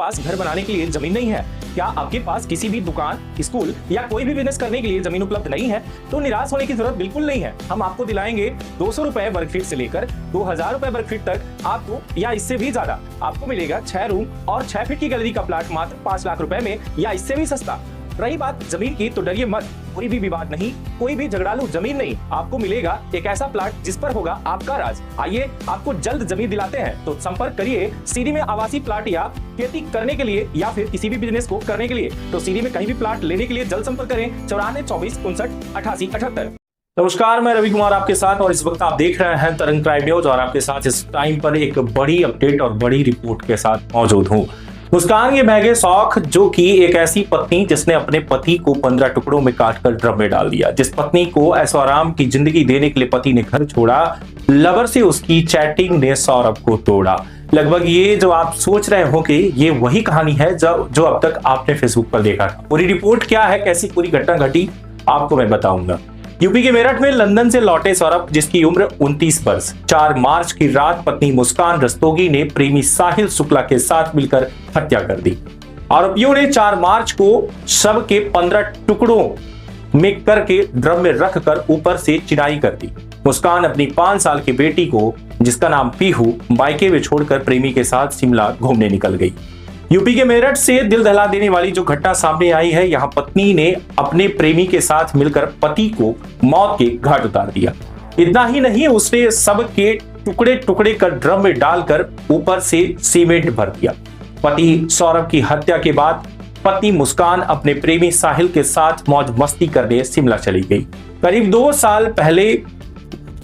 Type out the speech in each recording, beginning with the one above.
पास घर बनाने के लिए जमीन नहीं है? क्या आपके पास किसी भी दुकान, स्कूल या कोई भी बिजनेस करने के लिए जमीन उपलब्ध नहीं है? तो निराश होने की जरूरत बिल्कुल नहीं है। हम आपको दिलाएंगे 200 रुपए वर्ग फीट से लेकर 2000 रुपए वर्ग फीट तक आपको, या इससे भी ज्यादा आपको मिलेगा 6 रूम और 6 फीट की गैलरी का प्लाट मात्र 5 लाख रुपए में, या इससे भी सस्ता। रही बात जमीन की, तो डरिए मत, कोई भी विवाद नहीं, कोई भी झगड़ालू जमीन नहीं, आपको मिलेगा एक ऐसा प्लाट जिस पर होगा आपका राज। आइए आपको जल्द जमीन दिलाते हैं, तो संपर्क करिए सीडी में आवासीय प्लाट या खेती करने के लिए या फिर किसी भी बिजनेस को करने के लिए। तो सीडी में कहीं भी प्लाट लेने के लिए जल्द संपर्क करें 94 24 59 88 78। नमस्कार, मैं रवि कुमार आपके साथ, और इस वक्त आप देख रहे हैं तरंग क्राइम न्यूज, और आपके साथ इस टाइम पर एक बड़ी अपडेट और बड़ी रिपोर्ट के साथ मौजूद हूँ। मुस्कान ये महंगे शौक, जो कि एक ऐसी पत्नी जिसने अपने पति को 15 टुकड़ों में काटकर ड्रम में डाल दिया। जिस पत्नी को ऐशो आराम की जिंदगी देने के लिए पति ने घर छोड़ा, लवर से उसकी चैटिंग ने सौरभ को तोड़ा। लगभग ये जो आप सोच रहे हो कि ये वही कहानी है जो अब तक आपने फेसबुक पर देखा था। पूरी रिपोर्ट क्या है, कैसी पूरी घटना घटी, आपको मैं बताऊंगा। यूपी के मेरठ में लंदन से लौटे सौरभ, जिसकी उम्र 29 वर्ष, 4 मार्च की रात पत्नी मुस्कान रस्तोगी ने प्रेमी साहिल शुक्ला के साथ मिलकर हत्या कर दी। आरोपियों ने 4 मार्च को शव के 15 टुकड़ों में करके ड्रम में रखकर ऊपर से चिनाई कर दी। मुस्कान अपनी 5 साल की बेटी को, जिसका नाम पीहू, मायके में छोड़कर प्रेमी के साथ शिमला घूमने निकल गई। यूपी के मेरठ से दिल दहला देने वाली जो घटना सामने आई है, यहाँ पत्नी ने अपने प्रेमी के साथ मिलकर पति को मौत के घाट उतार दिया। इतना ही नहीं, उसने सब के टुकड़े टुकड़े कर ड्रम में डालकर ऊपर से सीमेंट भर दिया। पति सौरभ की हत्या के बाद पत्नी मुस्कान अपने प्रेमी साहिल के साथ मौज मस्ती करने शिमला चली गई। करीब 2 साल पहले,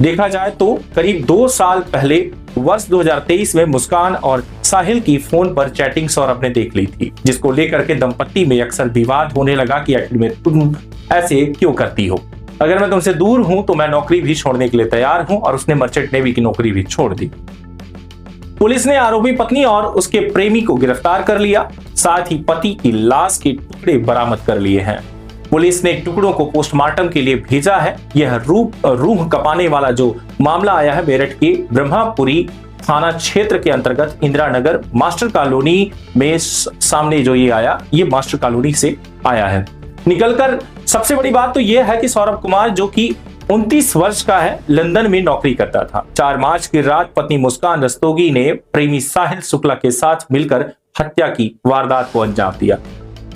देखा जाए तो करीब 2 साल पहले वर्ष 2023 में मुस्कान और साहिल की फोन पर चैटिंग सौरभ ने देख ली थी, जिसको लेकर के दंपत्ति में अक्सर विवाद होने लगा कि आखिर में तुम ऐसे क्यों करती हो, अगर मैं तुमसे दूर हूं तो मैं नौकरी भी छोड़ने के लिए तैयार हूं, और उसने मर्चेंट नेवी की नौकरी भी छोड़ दी। पुलिस ने आरोपी पत्नी और उसके प्रेमी को गिरफ्तार कर लिया, साथ ही पति की लाश के टुकड़े बरामद कर लिए हैं। पुलिस ने टुकड़ों को पोस्टमार्टम के लिए भेजा है। यह रूह कपाने वाला जो मामला आया है मेरठ के ब्रह्मापुरी थाना क्षेत्र के अंतर्गत इंदिरा नगर मास्टर कॉलोनी में सामने जो ये आया, ये मास्टर कॉलोनी से आया है निकलकर। सबसे बड़ी बात तो यह है कि सौरभ कुमार, जो कि 29 वर्ष का है, लंदन में नौकरी करता था। 4 मार्च की रात पत्नी मुस्कान रस्तोगी ने प्रेमी साहिल शुक्ला के साथ मिलकर हत्या की वारदात को अंजाम दिया।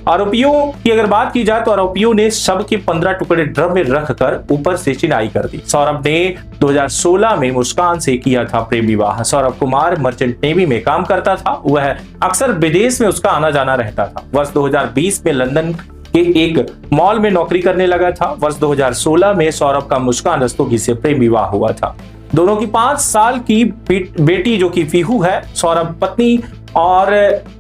आरोपियों की अगर बात की जाए तो आरोपियों ने शव के 15 टुकड़े ड्रम में रखकर ऊपर से चिनाई कर दी। सौरभ ने 2016 में मुस्कान से किया था प्रेम विवाह। सौरभ कुमार मर्चेंट नेवी में काम करता था, वह अक्सर विदेश में उसका आना जाना रहता था। वर्ष 2020 में लंदन के एक मॉल में नौकरी करने लगा था। वर्ष 2016 में सौरभ का मुस्कान रस्तोगी से प्रेम विवाह हुआ था। दोनों की 5 साल की बेटी, जो कि पीहू है, सौरभ पत्नी और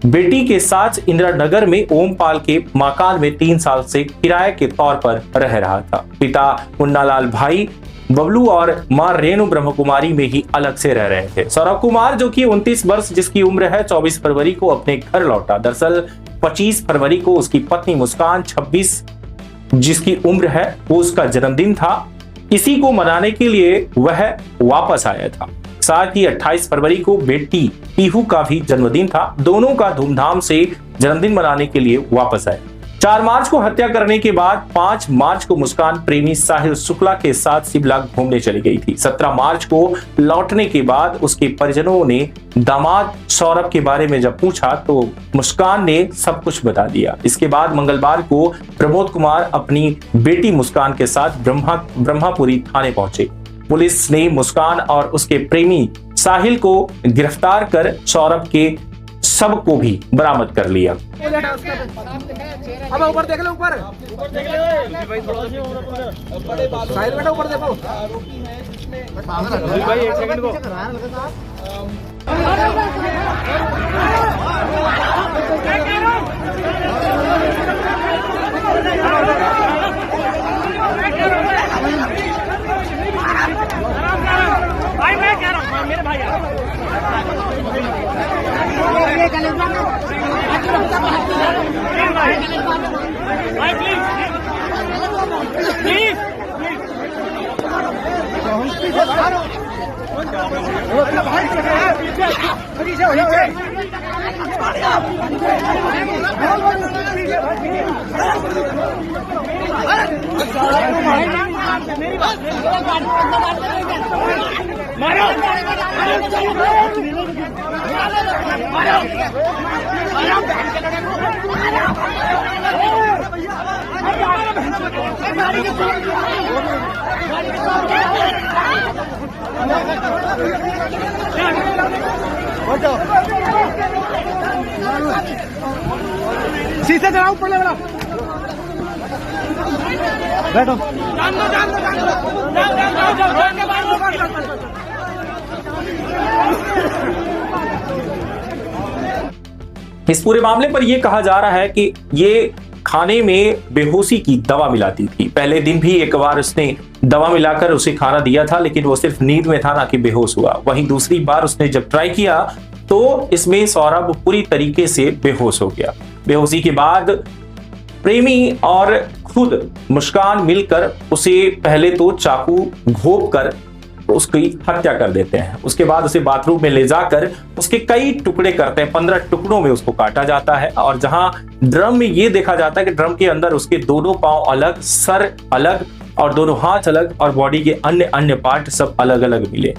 बेटी के साथ इंदिरा नगर में ओमपाल के मकान में 3 साल से किराए के तौर पर रह रहा था। पिता मुन्नालाल भाई बबलू और मां रेणु ब्रह्म कुमारी में ही अलग से रह रहे थे। सौरभ कुमार, जो कि 29 वर्ष जिसकी उम्र है, 24 फरवरी को अपने घर लौटा। दरअसल 25 फरवरी को उसकी पत्नी मुस्कान, 26 जिसकी उम्र है, वो उसका जन्मदिन था। इसी को मनाने के लिए वह वापस आया था। साथ ही 28 फरवरी को बेटी पीहू का भी जन्मदिन था। दोनों का धूमधाम से जन्मदिन मनाने के लिए वापस आए। 4 मार्च को हत्या करने के बाद 5 मार्च को मुस्कान प्रेमी साहिल शुक्ला के साथ शिमला घूमने चली गई थी। 17 मार्च को लौटने के बाद उसके परिजनों ने दामाद सौरभ के बारे में जब पूछा तो मुस्कान ने सब कुछ बता दिया। इसके बाद मंगलवार को प्रमोद कुमार अपनी बेटी मुस्कान के साथ ब्रह्मापुरी थाने पहुंचे। पुलिस ने मुस्कान और उसके प्रेमी साहिल को गिरफ्तार कर सौरभ के शव को भी बरामद कर लिया। अब ऊपर देख लो, ऊपर साहिल बेटा ऊपर देखो भाई, 1 सेकंड को भाई, मैं कह रहा हूँ मेरे भाई प्लीज शीशे चलाओ ऊपर ले बैठो इस पूरे मामले पर यह कहा जा रहा है कि ये खाने में बेहोशी की दवा मिलाती थी। पहले दिन भी एक बार उसने दवा मिलाकर उसे खाना दिया था, लेकिन वो सिर्फ नींद में था, ना कि बेहोश हुआ। वहीं दूसरी बार उसने जब ट्राई किया तो इसमें सौरभ पूरी तरीके से बेहोश हो गया। बेहोशी के बाद प्रेमी और खुद मुस्कान मिलकर उसे पहले तो चाकू घोंप कर उसकी हत्या कर देते हैं। उसके बाद उसे बाथरूम में ले जाकर उसके कई टुकड़े करते हैं। 15 टुकड़ों में उसको काटा जाता है और जहां ड्रम में यह देखा जाता है कि ड्रम के अंदर उसके दोनों पांव अलग, सर अलग और दोनों हाथ अलग और बॉडी के अन्य अन्य पार्ट सब अलग अलग मिले।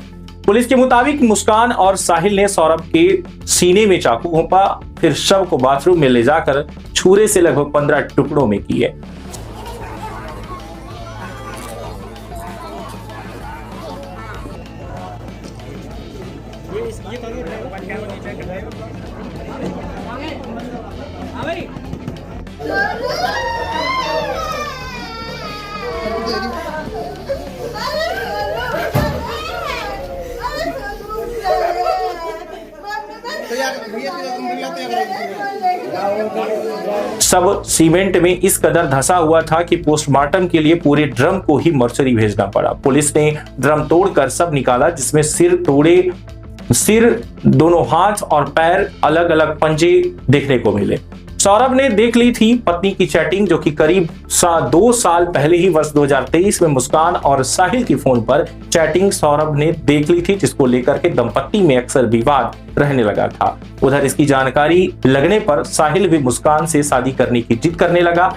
पुलिस के मुताबिक मुस्कान और साहिल ने सौरभ के सीने में चाकू घोंपा, फिर शव को बाथरूम में ले जाकर छुरे से लगभग 15 टुकड़ों में किए। सब सीमेंट में इस कदर धंसा हुआ था कि पोस्टमार्टम के लिए पूरे ड्रम को ही मर्चरी भेजना पड़ा। पुलिस ने ड्रम तोड़कर सब निकाला, जिसमें सिर, दोनों हाथ और पैर, अलग अलग पंजे देखने को मिले। सौरभ ने देख ली थी पत्नी की चैटिंग, जो कि करीब 2 साल पहले ही वर्ष 2023 में मुस्कान और साहिल की फोन पर चैटिंग सौरभ ने देख ली थी, जिसको लेकर के दंपत्ति में अक्सर विवाद रहने लगा था। उधर इसकी जानकारी लगने पर साहिल भी मुस्कान से शादी करने की जिद करने लगा।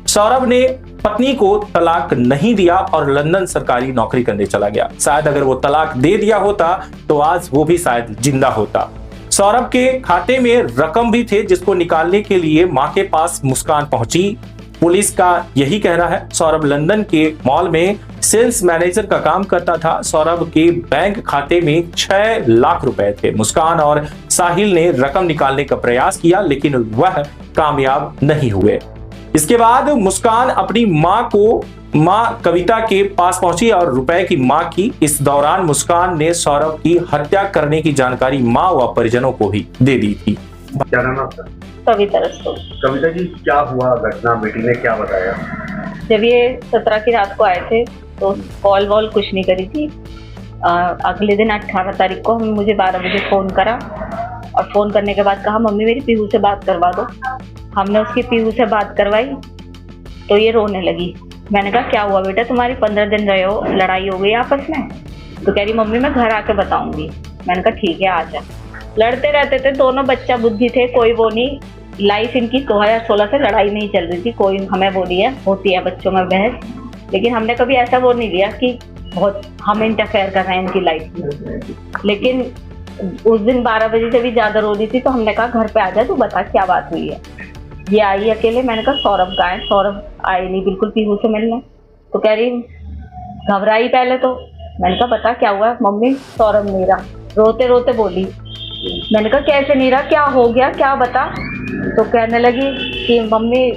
सौरभ ने पत्नी को तलाक नहीं दिया और लंदन सरकारी नौकरी करने चला गया। शायद अगर वो तलाक दे दिया होता तो आज वो भी शायद जिंदा होता। सौरभ के खाते में रकम भी थे, जिसको निकालने के लिए मां के पास मुस्कान पहुंची। पुलिस का यही कहना है। सौरभ लंदन के मॉल में सेल्स मैनेजर का काम करता था। सौरभ के बैंक खाते में 6 लाख रुपए थे। मुस्कान और साहिल ने रकम निकालने का प्रयास किया, लेकिन वह कामयाब नहीं हुए। इसके बाद मुस्कान अपनी मां कविता के पास पहुंची और रुपए की मांग की। इस दौरान मुस्कान ने सौरभ की हत्या करने की जानकारी मां व परिजनों को भी दे दी थी। क्या नाम है आपका? कविता रस्तोगी। कविता जी, क्या हुआ घटना? बेटी ने क्या बताया? जब ये 17 की रात को आए थे तो कॉल वॉल कुछ नहीं करी थी। अगले दिन 18 तारीख को मुझे 12 बजे फ़ोन करा और फ़ोन करने के बाद कहा मम्मी मेरी पीहू से बात करवा दो। हमने उसकी पीहू से बात करवाई तो ये रोने लगी। मैंने कहा क्या हुआ बेटा, तुम्हारी 15 दिन रहे हो, लड़ाई हो गई आपस में? तो कह रही मम्मी मैं घर आके बताऊंगी। मैंने कहा ठीक है आ जा। लड़ते रहते थे दोनों, बच्चा बुद्धि थे, कोई वो नहीं। लाइफ इनकी 2016 से लड़ाई नहीं चल रही थी। कोई हमें वो दिया, होती है बच्चों में बहस, लेकिन हमने कभी ऐसा वो नहीं लिया कि बहुत हम इंटरफेयर कर रहे हैं इनकी लाइफ में। लेकिन उस दिन 12 बजे से भी ज़्यादा रो रही थी तो हमने कहा घर पे आ जा, तू बता क्या बात हुई है। ये आई अकेले। मैंने कहा सौरभ कहाँ है? सौरभ आए नहीं बिल्कुल पीहू से मिलने। तो कह रही घबराई पहले तो। मैंने कहा बता क्या हुआ? मम्मी सौरभ नहीं रहा। रोते रोते बोली। मैंने कहा कैसे नहीं रहा, क्या हो गया, क्या बता? तो कहने लगी कि मम्मी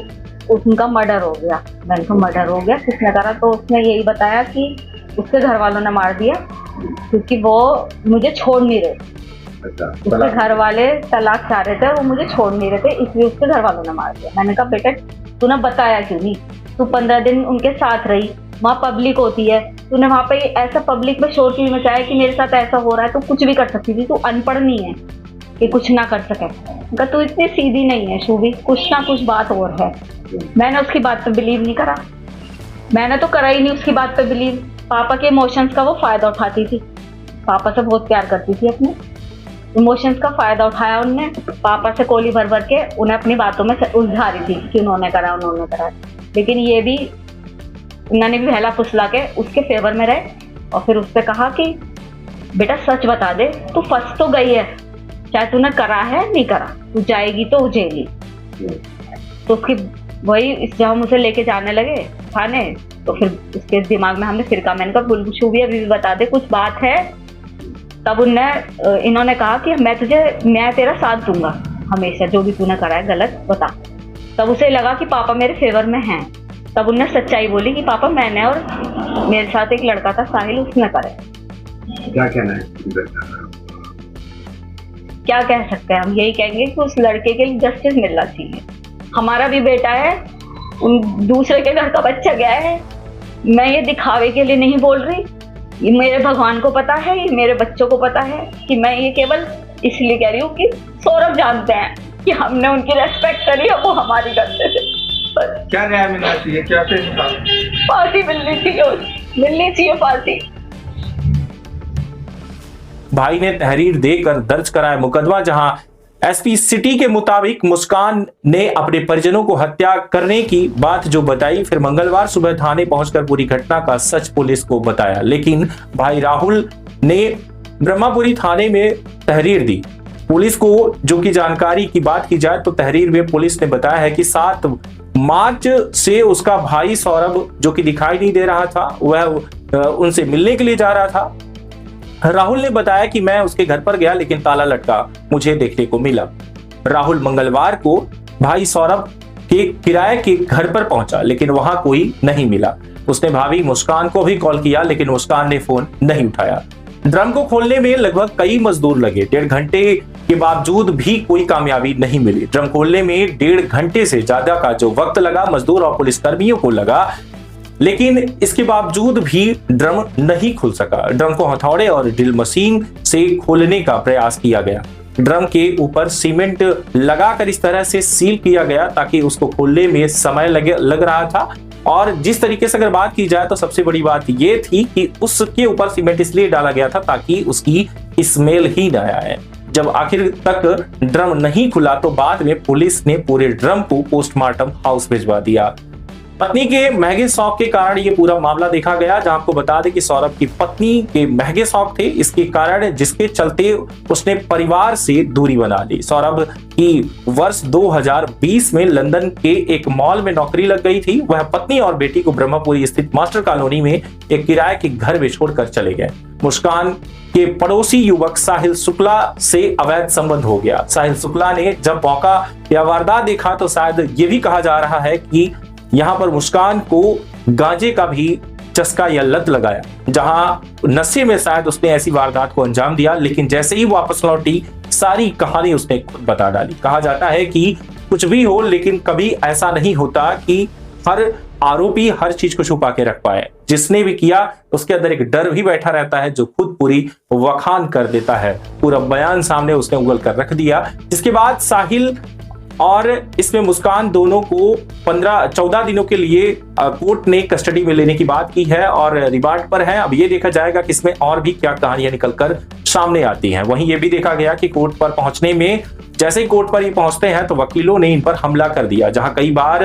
उनका मर्डर हो गया। मैंने कहा मर्डर हो गया, किसने करा? तो उसने यही बताया कि उसके घर वालों ने मार दिया क्योंकि वो मुझे छोड़ नहीं रहे। उसके घर वाले तलाक चाह रहे थे, वो मुझे छोड़ नहीं रहे थे, इसलिए उसके घर वालों ने मार दिया। मैंने कहा बेटा तूने बताया क्यों नहीं? तू 15 दिन उनके साथ रही, वहाँ पब्लिक होती है, तूने वहाँ पे ऐसा पब्लिक में शोर क्यों मचाया कि मेरे साथ ऐसा हो रहा है? तू कुछ भी कर सकती थी, तू अनपढ़ नहीं है कि कुछ ना कर सके। कहा तू इतनी सीधी नहीं है शूभी, कुछ ना कुछ बात और है। मैंने उसकी बात पे बिलीव नहीं करा। मैंने तो करा ही नहीं उसकी बात पे बिलीव। पापा के इमोशंस का वो फायदा उठाती थी, पापा से बहुत प्यार करती थी अपने, इमोशंस का फायदा उठाया उनने। पापा से कोली भर भर के उन्हें अपनी बातों में उलझा रही थी कि उन्होंने करा। लेकिन ये भी उन्होंने भी बहला फुसला के उसके फेवर में रहे और फिर उससे कहा कि बेटा सच बता दे, तू फंस तो गई है, चाहे तूने करा है नहीं करा, तू जाएगी तो उजेगी। तो उसकी वही जब हम उसे लेके जाने लगे थाने, तो फिर उसके दिमाग में हमने फिरका मैंने कहा बुलबुशू भी अभी भी बता दे कुछ बात है। तब इन्होंने कहा कि मैं तेरा साथ दूंगा हमेशा, जो भी तूने करा है गलत बता। तब उसे लगा कि पापा मेरे फेवर में हैं। तब उन्होंने सच्चाई बोली कि पापा मैंने और मेरे साथ एक लड़का था साहिल, उसने करे। क्या कहना है? क्या कह सकते हैं हम, यही कहेंगे कि उस लड़के के लिए जस्टिस मिलना चाहिए। हमारा भी बेटा है, उन दूसरे के घर का बच्चा गया है। मैं ये दिखावे के लिए नहीं बोल रही, ये मेरे भगवान को पता है, ये मेरे बच्चों को पता है कि मैं ये केवल इसलिए कह रही हूँ कि सौरभ जानते हैं कि हमने उनकी रेस्पेक्ट करी और वो हमारी करते थे। बस क्या न्याय मिलना चाहिए, क्या से फांसी मिलनी चाहिए फांसी। भाई ने तहरीर देकर दर्ज कराया मुकदमा, जहां एसपी सिटी के मुताबिक मुस्कान ने अपने परिजनों को हत्या करने की बात जो बताई, फिर मंगलवार सुबह थाने पहुंचकर पूरी घटना का सच पुलिस को बताया। लेकिन भाई राहुल ने ब्रह्मापुरी थाने में तहरीर दी। पुलिस को जो की जानकारी की बात की जाए तो तहरीर में पुलिस ने बताया है कि 7 मार्च से उसका भाई सौरभ जो कि दिखाई नहीं दे रहा था, वह उनसे मिलने के लिए जा रहा था। राहुल ने बताया कि मैं उसके घर पर गया लेकिन ताला लटका मुझे देखने को मिला। राहुल मंगलवार को भाई सौरभ के किराए के घर पर पहुंचा लेकिन वहां कोई नहीं मिला। उसने भाभी मुस्कान को भी कॉल किया लेकिन मुस्कान ने फोन नहीं उठाया। ड्रम को खोलने में लगभग कई मजदूर लगे, 1.5 घंटे के बावजूद भी कोई कामयाबी नहीं मिली। ड्रम खोलने में 1.5 घंटे से ज्यादा का जो वक्त लगा मजदूर और पुलिसकर्मियों को लगा, लेकिन इसके बावजूद भी ड्रम नहीं खुल सका। ड्रम को हथौड़े और ड्रिल मशीन से खोलने का प्रयास किया गया। ड्रम के ऊपर सीमेंट लगाकर इस तरह से सील किया गया ताकि उसको खोलने में समय लग रहा था। और जिस तरीके से अगर बात की जाए तो सबसे बड़ी बात ये थी कि उसके ऊपर सीमेंट इसलिए डाला गया था ताकि उसकी स्मेल ही न आए। जब आखिर तक ड्रम नहीं खुला तो बाद में पुलिस ने पूरे ड्रम को पोस्टमार्टम हाउस भिजवा दिया। पत्नी के महंगे शौक के कारण ये पूरा मामला देखा गया, जहां आपको बता दें कि सौरभ की पत्नी के महंगे शौक थे, इसके कारण जिसके चलते उसने परिवार से दूरी बना ली। सौरभ की वर्ष 2020 में लंदन के एक मॉल में नौकरी लग गई थी। वह पत्नी और बेटी को ब्रह्मपुरी स्थित मास्टर कॉलोनी में एक किराए के घर में छोड़कर चले गए। मुस्कान के पड़ोसी युवक साहिल शुक्ला से अवैध संबंध हो गया। साहिल शुक्ला ने जब मौका या वारदात देखा तो शायद ये भी कहा जा रहा है कि यहाँ पर मुस्कान को गांजे का भी चस्का या लत लगाया, जहां नशे में शायद उसने ऐसी वारदात को अंजाम दिया। लेकिन जैसे ही वापस लौटी सारी कहानी उसने खुद बता डाली। कहा जाता है कि कुछ भी हो लेकिन कभी ऐसा नहीं होता कि हर आरोपी हर चीज को छुपा के रख पाए। जिसने भी किया उसके अंदर एक डर भी बैठा रहता है जो खुद पूरी वखान कर देता है। पूरा बयान सामने उसने उगल कर रख दिया। जिसके बाद साहिल और इसमें मुस्कान दोनों को 14 दिनों के लिए कोर्ट ने कस्टडी में लेने की बात की है और रिमांड पर है। अब ये देखा जाएगा कि इसमें और भी क्या कहानियां निकलकर सामने आती हैं। वहीं ये भी देखा गया कि कोर्ट पर पहुंचने में जैसे ही कोर्ट पर ये पहुंचते हैं तो वकीलों ने इन पर हमला कर दिया, जहां कई बार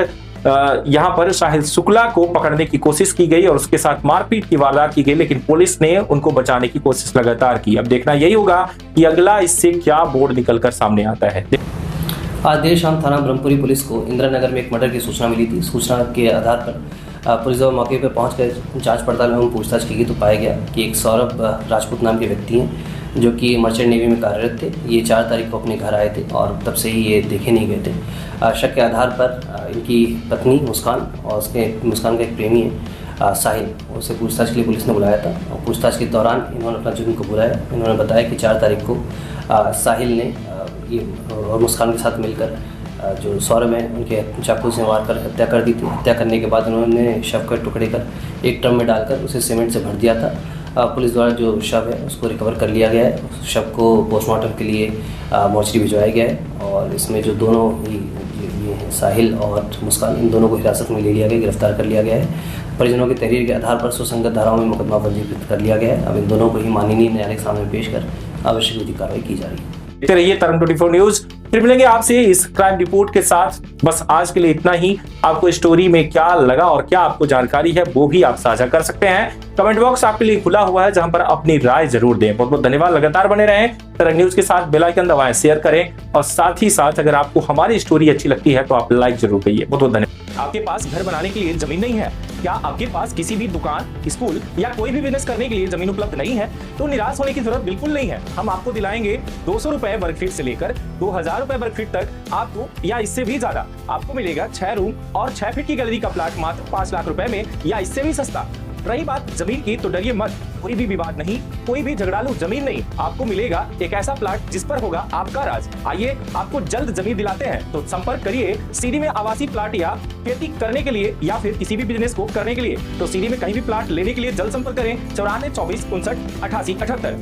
यहाँ पर साहिल शुक्ला को पकड़ने की कोशिश की गई और उसके साथ मारपीट की वारदात की गई, लेकिन पुलिस ने उनको बचाने की कोशिश लगातार की। अब देखना यही होगा कि अगला इससे क्या बोर्ड निकलकर सामने आता है। आज देर शाम थाना ब्रह्मपुरी पुलिस को इंदिरा नगर में एक मर्डर की सूचना मिली थी। सूचना के आधार पर पुलिस जब मौके पर पहुंचकर जांच पड़ताल एवं पूछताछ की गई तो पाया गया कि एक सौरभ राजपूत नाम के व्यक्ति हैं जो कि मर्चेंट नेवी में कार्यरत थे। ये 4 तारीख को अपने घर आए थे और तब से ही ये देखे नहीं गए थे। शक के आधार पर इनकी पत्नी मुस्कान और मुस्कान का एक प्रेमी है साहिल, उसे पूछताछ के लिए पुलिस ने बुलाया था। और पूछताछ के दौरान इन्होंने अपना जुर्म को बुलाया। इन्होंने बताया कि 4 तारीख को साहिल ने और मुस्कान के साथ मिलकर जो सौरभ है उनके चाकू से मार कर हत्या कर दी थी। हत्या करने के बाद उन्होंने शव के टुकड़े कर एक ड्रम में डालकर उसे सीमेंट से भर दिया था। पुलिस द्वारा जो शव है उसको रिकवर कर लिया गया है। उस शव को पोस्टमार्टम के लिए मोर्चरी भिजवाया गया है और इसमें जो दोनों ये साहिल और मुस्कान, इन दोनों को हिरासत में ले लिया गया, गिरफ्तार कर लिया गया है। परिजनों की तहरीर के आधार पर सुसंगत धाराओं में मुकदमा पंजीकृत कर लिया गया है। अब इन दोनों को ही माननीय न्यायालय के सामने पेश कर आवश्यक विधिक कार्रवाई की जा रही है। देखते रहिए तरंग 24 न्यूज। फिर मिलेंगे आपसे इस क्राइम रिपोर्ट के साथ। बस आज के लिए इतना ही। आपको स्टोरी में क्या लगा और क्या आपको जानकारी है वो भी आप साझा कर सकते हैं। कमेंट बॉक्स आपके लिए खुला हुआ है, जहां पर अपनी राय जरूर दें। बहुत बहुत धन्यवाद। लगातार बने रहें तरंग न्यूज के साथ। बेल आइकन दबाएं, शेयर करें और साथ ही साथ अगर आपको हमारी स्टोरी अच्छी लगती है तो आप लाइक जरूर करिए। बहुत बहुत धन्यवाद। आपके पास घर बनाने के लिए जमीन नहीं है? क्या आपके पास किसी भी दुकान, स्कूल या कोई भी बिजनेस करने के लिए जमीन उपलब्ध नहीं है? तो निराश होने की जरूरत बिल्कुल नहीं है। हम आपको दिलाएंगे 200 रुपए वर्ग फीट से लेकर 2000 रुपए वर्ग फीट तक आपको, या इससे भी ज्यादा आपको मिलेगा 6 रूम और 6 फीट की गैलरी का प्लाट मात्र 5 लाख रुपए में, या इससे भी सस्ता। रही बात जमीन की तो डरिए मत, कोई भी विवाद नहीं, कोई भी झगड़ालू जमीन नहीं। आपको मिलेगा एक ऐसा प्लाट जिस पर होगा आपका राज। आइए आपको जल्द जमीन दिलाते हैं। तो संपर्क करिए सीडी में आवासीय प्लाट या खेती करने के लिए या फिर किसी भी बिजनेस को करने के लिए। तो सीडी में कहीं भी प्लाट लेने के लिए जल्द संपर्क करें 94 24 59 88 78।